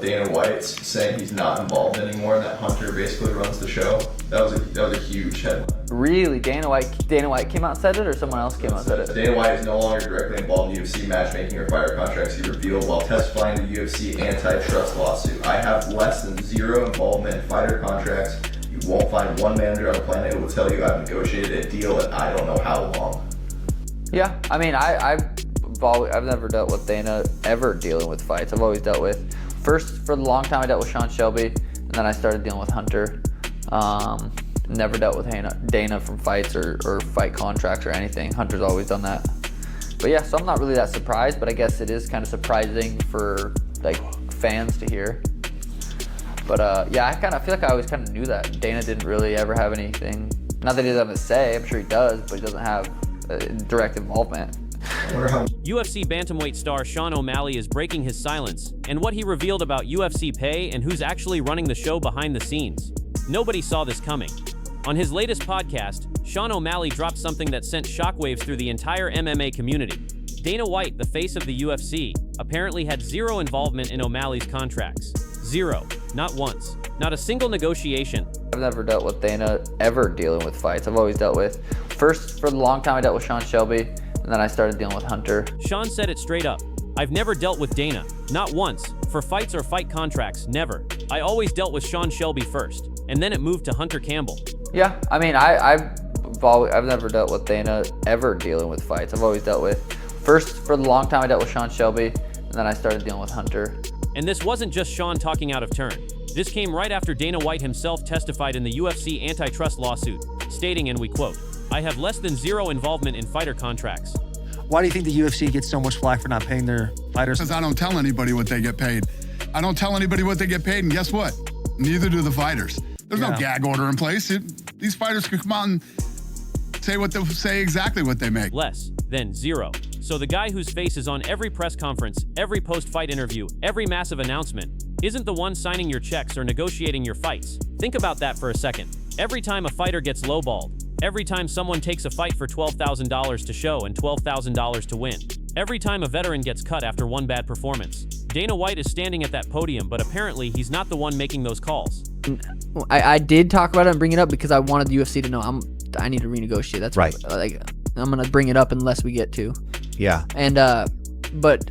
Dana White's saying he's not involved anymore and that Hunter basically runs the show. That was a huge headline. Really? Dana White came out and said it, or someone else came out and said it? Dana White is no longer directly involved in UFC matchmaking or fighter contracts, he revealed while testifying in the UFC antitrust lawsuit. I have less than zero involvement in fighter contracts. You won't find one manager on the planet who will tell you I've negotiated a deal and I don't know how long. Yeah, I mean, I've never dealt with Dana ever dealing with fights. I've always dealt with, first for a long time I dealt with Sean Shelby, and then I started dealing with Hunter. Never dealt with Dana from fights or fight contracts or anything. Hunter's always done that. But yeah, so I'm not really that surprised, but I guess it is kind of surprising for like fans to hear. But yeah, I feel like I always kind of knew that Dana didn't really ever have anything. Not that he doesn't have a say, I'm sure he does, but he doesn't have direct involvement. UFC bantamweight star Sean O'Malley is breaking his silence and what he revealed about UFC pay and who's actually running the show behind the scenes. Nobody saw this coming. On his latest podcast, Sean O'Malley dropped something that sent shockwaves through the entire MMA community. Dana White, the face of the UFC, apparently had zero involvement in O'Malley's contracts. Zero. Not once. Not a single negotiation. I've never dealt with Dana ever dealing with fights. I've always dealt with, first for a long time I dealt with Sean Shelby, and then I started dealing with Hunter. Sean said it straight up. I've never dealt with Dana. Not once. For fights or fight contracts, never. I always dealt with Sean Shelby first, and then it moved to Hunter Campbell. Yeah, I mean, I've never dealt with Dana ever dealing with fights. I've always dealt with, first for a long time I dealt with Sean Shelby, and then I started dealing with Hunter. And this wasn't just Sean talking out of turn. This came right after Dana White himself testified in the UFC antitrust lawsuit, stating, and we quote, I have less than zero involvement in fighter contracts. Why do you think the UFC gets so much flack for not paying their fighters? Because I don't tell anybody what they get paid. I don't tell anybody what they get paid, and guess what? Neither do the fighters. There's no gag order in place. These fighters could come out and say exactly what they make. Less than zero. So the guy whose face is on every press conference, every post-fight interview, every massive announcement, isn't the one signing your checks or negotiating your fights. Think about that for a second. Every time a fighter gets lowballed, every time someone takes a fight for $12,000 to show and $12,000 to win, every time a veteran gets cut after one bad performance, Dana White is standing at that podium, but apparently he's not the one making those calls. I did talk about it and bring it up because I wanted the UFC to know I need to renegotiate. That's right. Like, I'm gonna bring it up unless we get to. Yeah. And but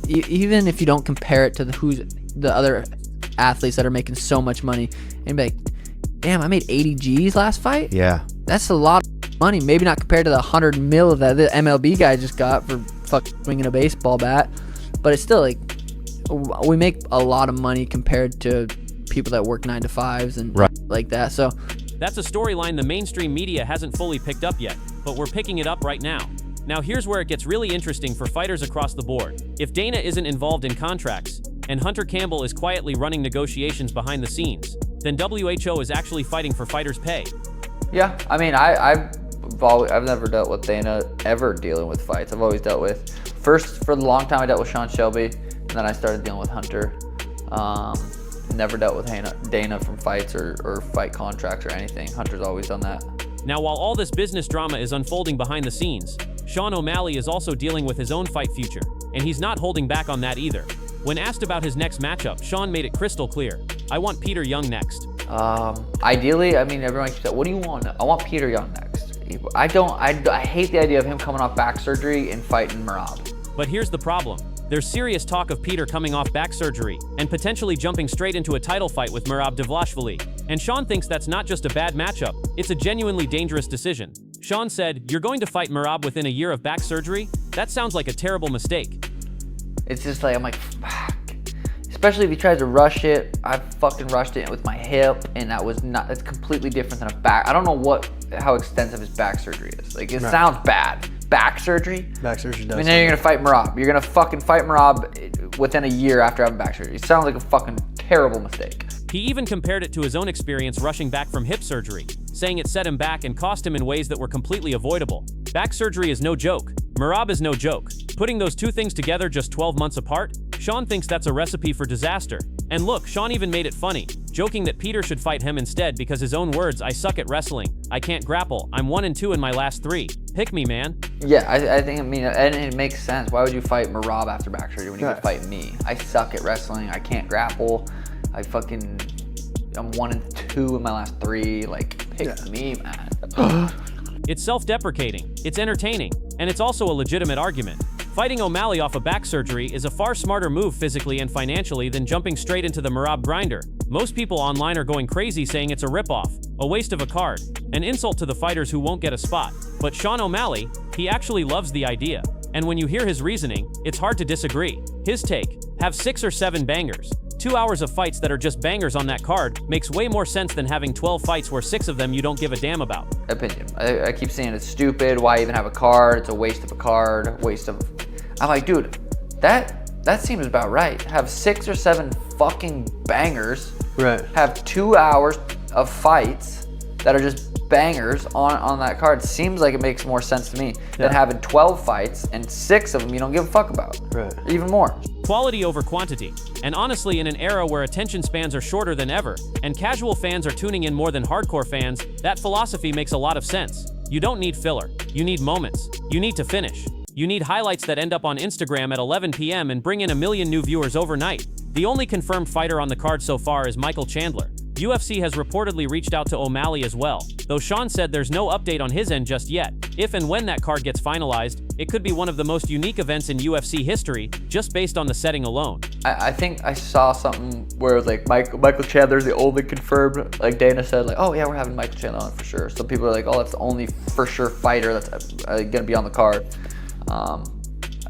even if you don't compare it to the other athletes that are making so much money, and be like, damn, I made 80 G's last fight. Yeah. That's a lot of money. Maybe not compared to the 100 mil that the MLB guy just got for fucking swinging a baseball bat, but it's still like we make a lot of money compared to people that work 9 to 5s and like that. So that's a storyline the mainstream media hasn't fully picked up yet, but we're picking it up right now. Now here's where it gets really interesting for fighters across the board. If Dana isn't involved in contracts, and Hunter Campbell is quietly running negotiations behind the scenes, then WHO is actually fighting for fighters' pay. Yeah, I mean, I've never dealt with Dana ever dealing with fights. I've always dealt with, first for a long time I dealt with Sean Shelby, and then I started dealing with Hunter. Never dealt with Dana from fights or fight contracts or anything. Hunter's always done that. Now, while all this business drama is unfolding behind the scenes, Sean O'Malley is also dealing with his own fight future, and he's not holding back on that either. When asked about his next matchup, Sean made it crystal clear. I want Peter Young next. Ideally, I mean, everyone keeps saying, what do you want? I want Peter Young next. I hate the idea of him coming off back surgery and fighting Merab. But here's the problem. There's serious talk of Peter coming off back surgery and potentially jumping straight into a title fight with Merab Dvalishvili. And Sean thinks that's not just a bad matchup, it's a genuinely dangerous decision. Sean said, you're going to fight Merab within a year of back surgery? That sounds like a terrible mistake. It's just like, I'm like, fuck. Especially if he tries to rush it. I fucking rushed it with my hip, and that's completely different than a back. I don't know how extensive his back surgery is. Like, it sounds bad. Back surgery? Back surgery does. I mean, then you're gonna fight Merab. You're gonna fucking fight Merab within a year after having back surgery. It sounds like a fucking terrible mistake. He even compared it to his own experience rushing back from hip surgery, saying it set him back and cost him in ways that were completely avoidable. Back surgery is no joke. Merab is no joke. Putting those two things together just 12 months apart, Sean thinks that's a recipe for disaster. And look, Sean even made it funny, joking that Peter should fight him instead because his own words, I suck at wrestling, I can't grapple, I'm 1-2 in my last 3. Pick me, man. Yeah, I think, and it makes sense. Why would you fight Marab after back surgery when you could fight me? I suck at wrestling, I can't grapple, I'm 1-2 in my last 3, like, pick me, man. It's self-deprecating, it's entertaining, and it's also a legitimate argument. Fighting O'Malley off a back surgery is a far smarter move physically and financially than jumping straight into the Marab grinder. Most people online are going crazy saying it's a ripoff, a waste of a card, an insult to the fighters who won't get a spot. But Sean O'Malley, he actually loves the idea. And when you hear his reasoning, it's hard to disagree. His take, have 6 or 7 bangers. 2 hours of fights that are just bangers on that card makes way more sense than having 12 fights where 6 of them you don't give a damn about. Opinion. I keep saying it's stupid. Why even have a card? It's a waste of a card. Waste of. I'm like, dude, that seems about right. Have 6 or 7 fucking bangers. Right. Have 2 hours of fights that are just bangers on that card. Seems like it makes more sense to me than having 12 fights and 6 of them you don't give a fuck about. Right. Even more. Quality over quantity. And honestly, in an era where attention spans are shorter than ever, and casual fans are tuning in more than hardcore fans, that philosophy makes a lot of sense. You don't need filler. You need moments. You need to finish. You need highlights that end up on Instagram at 11 p.m. and bring in 1 million new viewers overnight. The only confirmed fighter on the card so far is Michael Chandler. UFC has reportedly reached out to O'Malley as well, though Sean said there's no update on his end just yet. If and when that card gets finalized, it could be one of the most unique events in UFC history, just based on the setting alone. I think I saw something where it was like Michael Chandler's the only confirmed, like Dana said, like, oh yeah, we're having Michael Chandler on for sure. Some people are like, oh, that's the only for sure fighter that's gonna be on the card.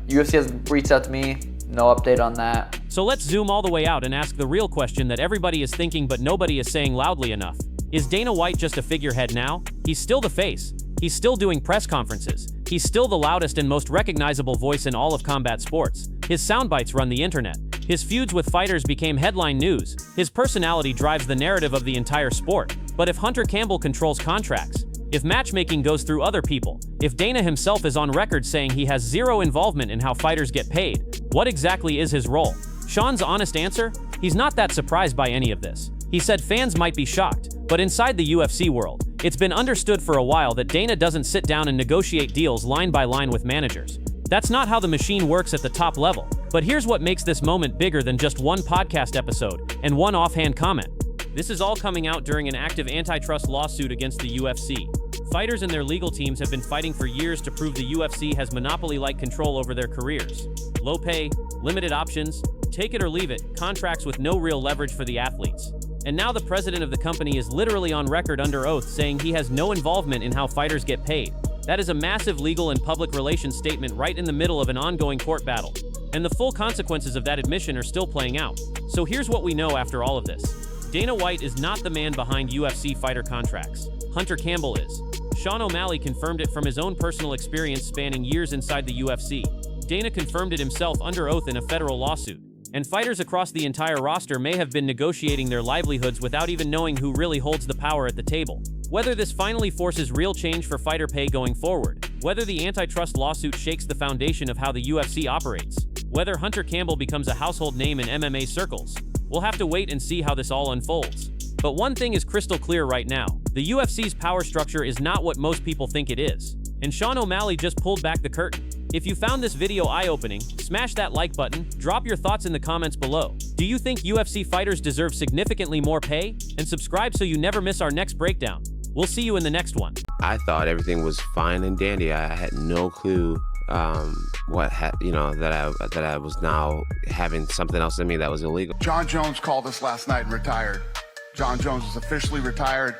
UFC hasn't reached out to me, no update on that. So let's zoom all the way out and ask the real question that everybody is thinking but nobody is saying loudly enough. Is Dana White just a figurehead now? He's still the face. He's still doing press conferences. He's still the loudest and most recognizable voice in all of combat sports. His sound bites run the internet. His feuds with fighters became headline news. His personality drives the narrative of the entire sport. But if Hunter Campbell controls contracts, if matchmaking goes through other people, if Dana himself is on record saying he has zero involvement in how fighters get paid, what exactly is his role? Sean's honest answer? He's not that surprised by any of this. He said fans might be shocked, but inside the UFC world, it's been understood for a while that Dana doesn't sit down and negotiate deals line by line with managers. That's not how the machine works at the top level. But here's what makes this moment bigger than just one podcast episode and one offhand comment. This is all coming out during an active antitrust lawsuit against the UFC. Fighters and their legal teams have been fighting for years to prove the UFC has monopoly-like control over their careers. Low pay, limited options, take it or leave it, contracts with no real leverage for the athletes. And now the president of the company is literally on record under oath saying he has no involvement in how fighters get paid. That is a massive legal and public relations statement right in the middle of an ongoing court battle. And the full consequences of that admission are still playing out. So here's what we know after all of this. Dana White is not the man behind UFC fighter contracts. Hunter Campbell is. Sean O'Malley confirmed it from his own personal experience spanning years inside the UFC. Dana confirmed it himself under oath in a federal lawsuit. And fighters across the entire roster may have been negotiating their livelihoods without even knowing who really holds the power at the table. Whether this finally forces real change for fighter pay going forward, whether the antitrust lawsuit shakes the foundation of how the UFC operates, whether Hunter Campbell becomes a household name in MMA circles, we'll have to wait and see how this all unfolds. But one thing is crystal clear right now. The UFC's power structure is not what most people think it is. And Sean O'Malley just pulled back the curtain. If you found this video eye-opening, smash that like button, drop your thoughts in the comments below. Do you think UFC fighters deserve significantly more pay? And subscribe so you never miss our next breakdown. We'll see you in the next one. I thought everything was fine and dandy. I had no clue that I was now having something else in me that was illegal. John Jones called us last night and retired. John Jones is officially retired.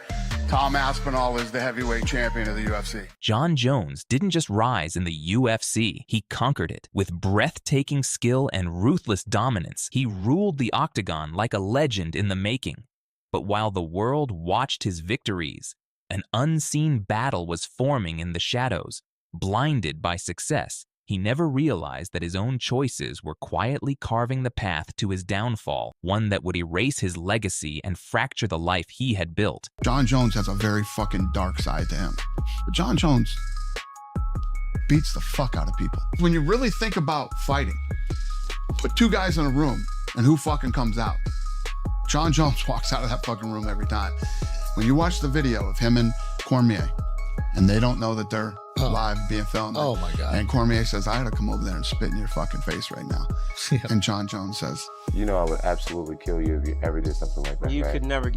Tom Aspinall is the heavyweight champion of the UFC. John Jones didn't just rise in the UFC, he conquered it. With breathtaking skill and ruthless dominance, he ruled the octagon like a legend in the making. But while the world watched his victories, an unseen battle was forming in the shadows. Blinded by success, he never realized that his own choices were quietly carving the path to his downfall, one that would erase his legacy and fracture the life he had built. John Jones has a very fucking dark side to him. But John Jones beats the fuck out of people. When you really think about fighting, put 2 guys in a room and who fucking comes out? John Jones walks out of that fucking room every time. When you watch the video of him and Cormier, and they don't know that they're live being filmed. Oh my God. And Cormier says, I had to come over there and spit in your fucking face right now. Yeah. And John Jones says, You know I would absolutely kill you if you ever did something like that, You right? could never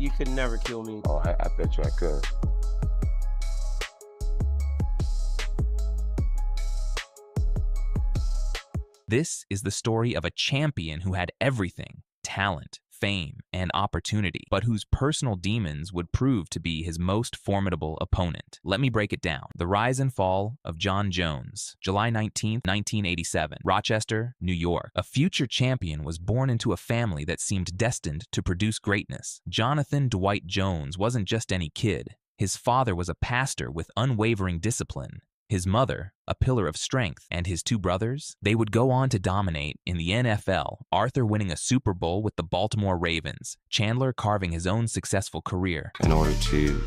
kill me. Oh, I bet you I could. This is the story of a champion who had everything: talent, fame, and opportunity, but whose personal demons would prove to be his most formidable opponent. Let me break it down. The rise and fall of John Jones. July 19th, 1987, Rochester, New York. A future champion was born into a family that seemed destined to produce greatness. Jonathan Dwight Jones wasn't just any kid. His father was a pastor with unwavering discipline. His mother, a pillar of strength, and his two brothers, they would go on to dominate in the NFL, Arthur winning a Super Bowl with the Baltimore Ravens, Chandler carving his own successful career. In order to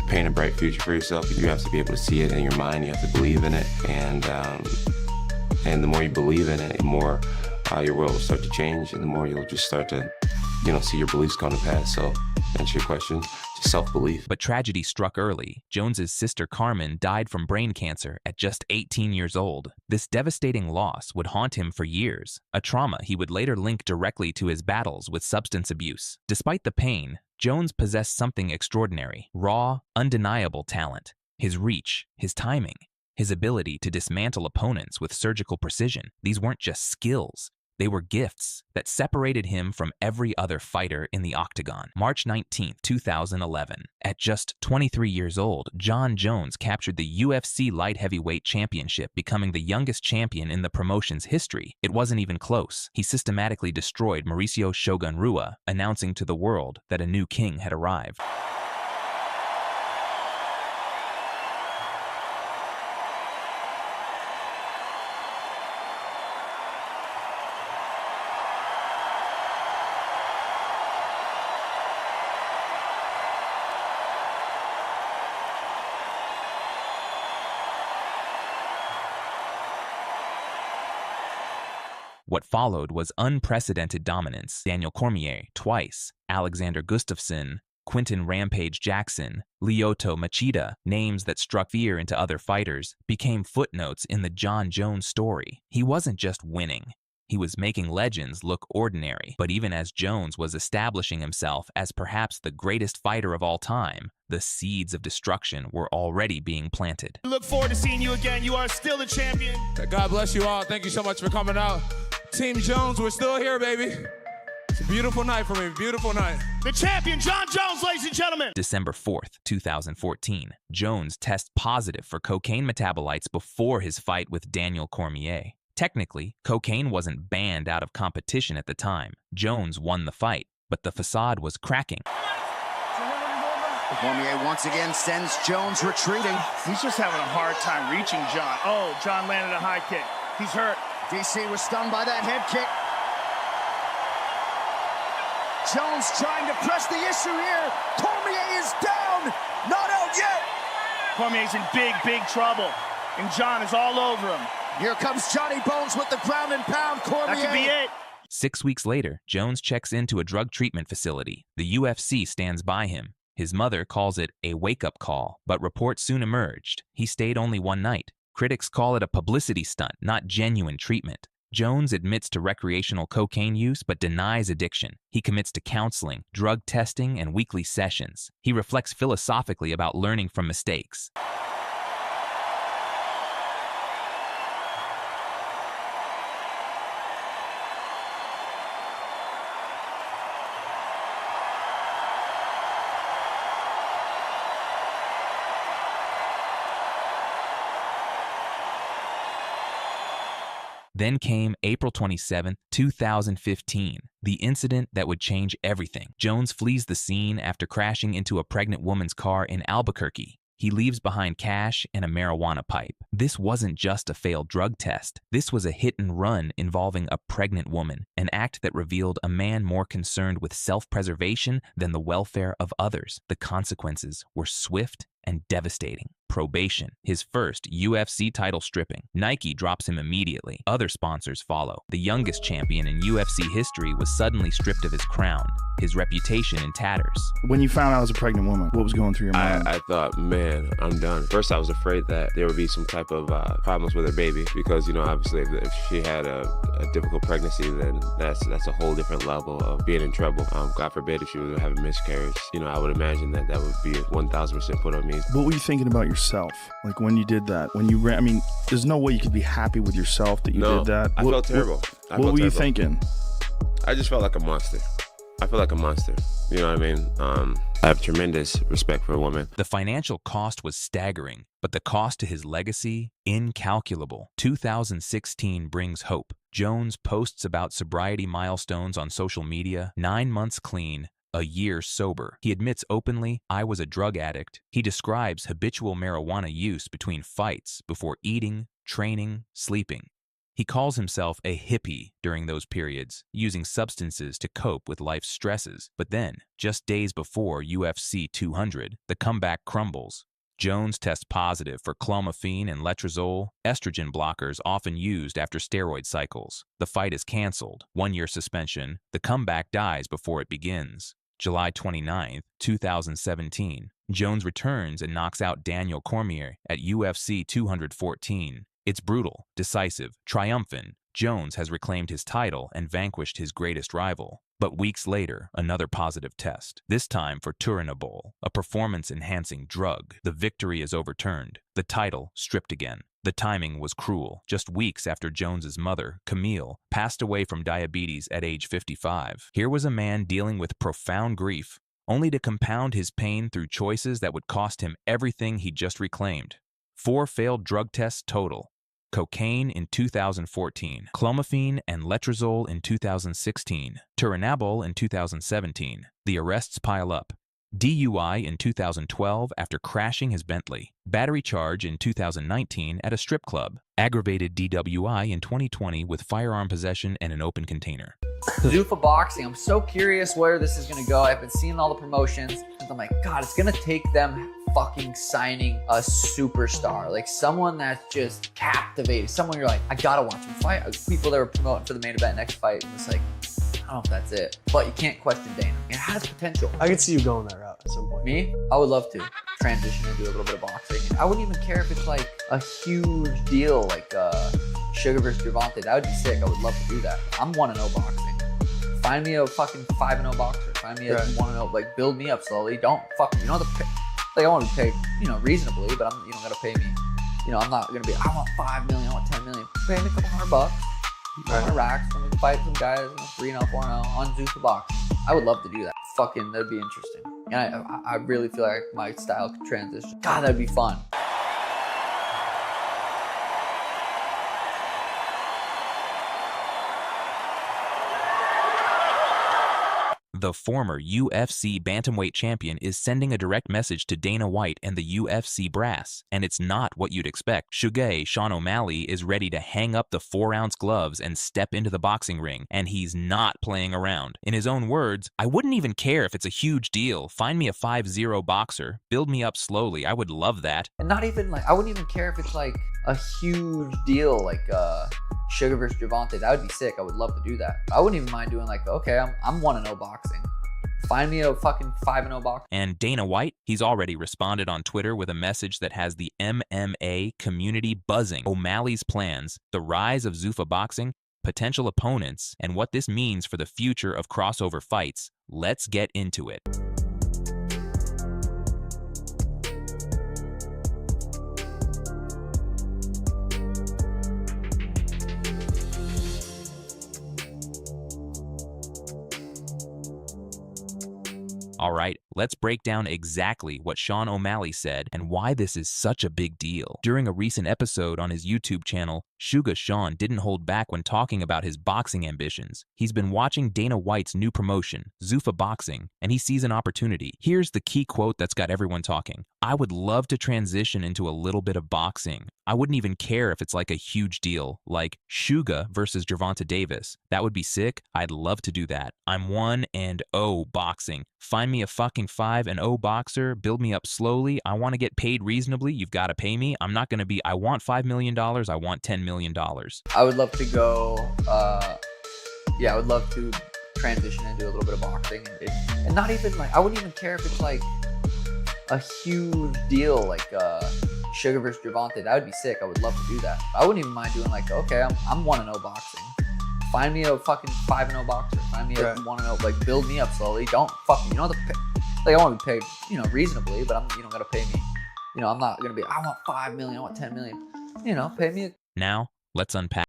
paint a bright future for yourself, you have to be able to see it in your mind, you have to believe in it, and the more you believe in it, the more your world will start to change, and the more you'll just start to, see your beliefs come to pass. So, to answer your question, just self-belief. But tragedy struck early. Jones's sister Carmen died from brain cancer at just 18 years old. This devastating loss would haunt him for years, a trauma he would later link directly to his battles with substance abuse. Despite the pain, Jones possessed something extraordinary: raw, undeniable talent. His reach, his timing, his ability to dismantle opponents with surgical precision. These weren't just skills. They were gifts that separated him from every other fighter in the octagon. March 19, 2011. At just 23 years old, John Jones captured the UFC Light Heavyweight Championship, becoming the youngest champion in the promotion's history. It wasn't even close. He systematically destroyed Mauricio Shogun Rua, announcing to the world that a new king had arrived. What followed was unprecedented dominance. Daniel Cormier twice, Alexander Gustafsson, Quinton Rampage Jackson, Lyoto Machida, names that struck fear into other fighters, became footnotes in the John Jones story. He wasn't just winning. He was making legends look ordinary. But even as Jones was establishing himself as perhaps the greatest fighter of all time, the seeds of destruction were already being planted. Look forward to seeing you again. You are still the champion. God bless you all. Thank you so much for coming out. Team Jones, we're still here, baby. It's a beautiful night for me, beautiful night. The champion, John Jones, ladies and gentlemen. December 4th, 2014. Jones tests positive for cocaine metabolites before his fight with Daniel Cormier. Technically, cocaine wasn't banned out of competition at the time. Jones won the fight, but the facade was cracking. Cormier once again sends Jones retreating. He's just having a hard time reaching John. Oh, John landed a high kick. He's hurt. DC was stunned by that head kick. Jones trying to press the issue here. Cormier is down. Not out yet. Cormier's in big, big trouble. And John is all over him. Here comes Johnny Bones with the ground and pound. Cormier. That could be it. 6 weeks later, Jones checks into a drug treatment facility. The UFC stands by him. His mother calls it a wake-up call, but reports soon emerged. He stayed only one night. Critics call it a publicity stunt, not genuine treatment. Jones admits to recreational cocaine use but denies addiction. He commits to counseling, drug testing, and weekly sessions. He reflects philosophically about learning from mistakes. Then came April 27, 2015, the incident that would change everything. Jones flees the scene after crashing into a pregnant woman's car in Albuquerque. He leaves behind cash and a marijuana pipe. This wasn't just a failed drug test. This was a hit and run involving a pregnant woman, an act that revealed a man more concerned with self-preservation than the welfare of others. The consequences were swift and devastating. Probation, his first UFC title stripping. Nike drops him immediately. Other sponsors follow. The youngest champion in UFC history was suddenly stripped of his crown, his reputation in tatters. When you found out I was a pregnant woman, what was going through your mind? I thought, man, I'm done. First, I was afraid that there would be some type of problems with her baby because, you know, obviously if she had a difficult pregnancy, then that's a whole different level of being in trouble. God forbid if she was to have a miscarriage. You know, I would imagine that would be 1,000% put on me. What were you thinking about yourself? Like when you did that, when you ran, I mean, there's no way you could be happy with yourself that you did that. I felt terrible. What were you thinking? I just felt like a monster. I feel like a monster. You know what I mean? I have tremendous respect for a woman. The financial cost was staggering, but the cost to his legacy, incalculable. 2016 brings hope. Jones posts about sobriety milestones on social media, 9 months clean, a year sober. He admits openly, I was a drug addict. He describes habitual marijuana use between fights, before eating, training, sleeping. He calls himself a hippie during those periods, using substances to cope with life's stresses. But then, just days before UFC 200, the comeback crumbles. Jones tests positive for clomiphene and letrozole, estrogen blockers often used after steroid cycles. The fight is canceled, 1-year suspension. The comeback dies before it begins. July 29, 2017, Jones returns and knocks out Daniel Cormier at UFC 214. It's brutal, decisive, triumphant. Jones has reclaimed his title and vanquished his greatest rival. But weeks later, another positive test, this time for turinabol, a performance-enhancing drug. The victory is overturned, the title stripped again. The timing was cruel. Just weeks after Jones's mother, Camille, passed away from diabetes at age 55. Here was a man dealing with profound grief, only to compound his pain through choices that would cost him everything he just reclaimed. 4 failed drug tests total. Cocaine in 2014, clomiphene and letrozole in 2016, turinabol in 2017. The arrests pile up. DUI in 2012 after crashing his Bentley. Battery charge in 2019 at a strip club. Aggravated DWI in 2020 with firearm possession and an open container. Zuffa Boxing, I'm so curious where this is going to go. I've been seeing all the promotions, and I'm like, God, it's going to take them fucking signing a superstar, like someone that's just captivating, someone you're like, I gotta watch him fight. People that were promoting for the main event next fight, and it's like, I don't know if that's it, but you can't question Dana. It has potential. I could see you going that route at some point. Me? I would love to transition and do a little bit of boxing. And I wouldn't even care if it's like a huge deal, like Sugar versus Gervonta. That would be sick. I would love to do that. I'm 1-0 boxing. Find me a fucking 5-0 boxer. Find me a 1-0, like build me up slowly. Don't fucking, you know, like I want to pay, you know, reasonably, but you don't gotta pay me. You know, I'm not gonna be, I want 5 million, I want 10 million. Pay me a couple $100. On racks, and we can fight some guys, you know, 3-0, 4-0 on Zuffa Boxing. I would love to do that. Fucking, that'd be interesting. And I really feel like my style could transition. God, that'd be fun. The former UFC bantamweight champion is sending a direct message to Dana White and the UFC brass, and it's not what you'd expect. Shogun Sean O'Malley is ready to hang up the 4-ounce gloves and step into the boxing ring, and he's not playing around. In his own words, I wouldn't even care if it's a huge deal. Find me a 5-0 boxer. Build me up slowly. I would love that. And not even like, I wouldn't even care if it's like a huge deal, like Sugar versus Gervonta. That would be sick. I would love to do that. I wouldn't even mind doing like, okay, I'm 1-0 boxing. Find me a fucking 5-0 boxer. And Dana White, he's already responded on Twitter with a message that has the MMA community buzzing. O'Malley's plans, the rise of Zuffa Boxing, potential opponents, and what this means for the future of crossover fights. Let's get into it. All right, Let's break down exactly what Sean O'Malley said and why this is such a big deal. During a recent episode on his YouTube channel, Suga Sean didn't hold back when talking about his boxing ambitions. He's been watching Dana White's new promotion, Zuffa Boxing, and he sees an opportunity. Here's the key quote that's got everyone talking. "I would love to transition into a little bit of boxing. I wouldn't even care if it's like a huge deal, like Suga versus Gervonta Davis. That would be sick. I'd love to do that. I'm 1-0 boxing. Find me a fucking 5-0 boxer, build me up slowly. I want to get paid reasonably. You've got to pay me. I'm not going to be, I want $5 million. I want $10 million. I would love to go, I would love to transition and do a little bit of boxing. And not even like, I wouldn't even care if it's like a huge deal, like Sugar versus Gervonta. That would be sick. I would love to do that. I wouldn't even mind doing like, okay, I'm 1-0 boxing. Find me a fucking 5-0 boxer. Find me a 1-0, like build me up slowly. Don't fucking, I want to be paid, reasonably, but you don't got to pay me. I'm not going to be, I want $5 million, I want $10 million. Pay me. Now, let's unpack